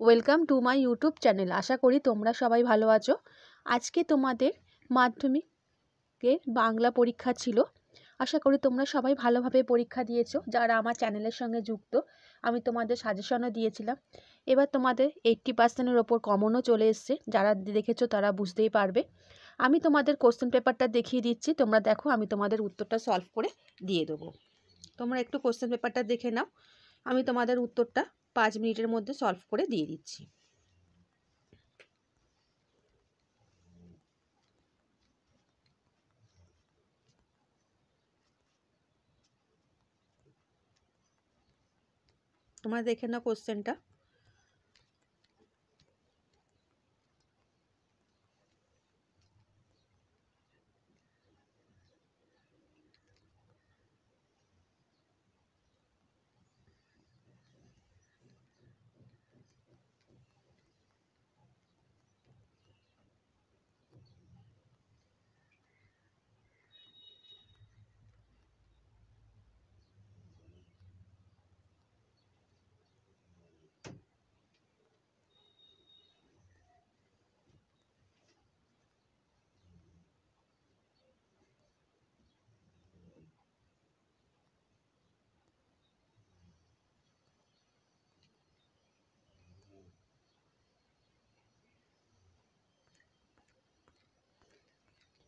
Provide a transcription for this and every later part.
Welcome to my YouTube channel. আশা করি তোমরা সবাই ভালো আছো। আজকে তোমাদের মাধ্যমিকের বাংলা পরীক্ষা ছিল। আশা করি তোমরা সবাই ভালোভাবে পরীক্ষা দিয়েছো। যারা আমার চ্যানেলের সঙ্গে যুক্ত, আমি তোমাদের সাজেশনও দিয়েছিলাম। এবার তোমাদের 80%-এর ওপর কমনও চলে এসছে। যারা দেখেছো তারা বুঝতেই পারবে। আমি তোমাদের কোশ্চেন পেপারটা দেখিয়ে দিচ্ছি, তোমরা দেখো, আমি তোমাদের উত্তরটা সলভ করে দিয়ে দেবো। তোমরা একটু কোশ্চেন পেপারটা দেখে নাও। আমি তোমাদের উত্তরটা 5 মিনিটের মধ্যে সলভ করে দিয়ে দিচ্ছি। তোমরা দেখে নাও কোশ্চেনটা।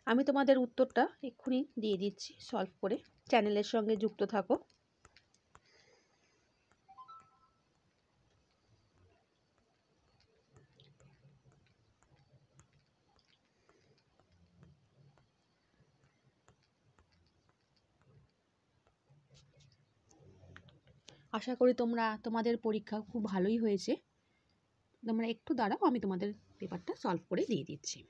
আমি তোমাদের উত্তরটা এক্ষুনি দিয়ে দিচ্ছি সলভ করে। চ্যানেলের সঙ্গে যুক্ত থাকো। আশা করি তোমাদের পরীক্ষা খুব ভালোই হয়েছে। তোমরা একটু দাঁড়াও, আমি তোমাদের পেপারটা সলভ করে দিয়ে দিচ্ছি।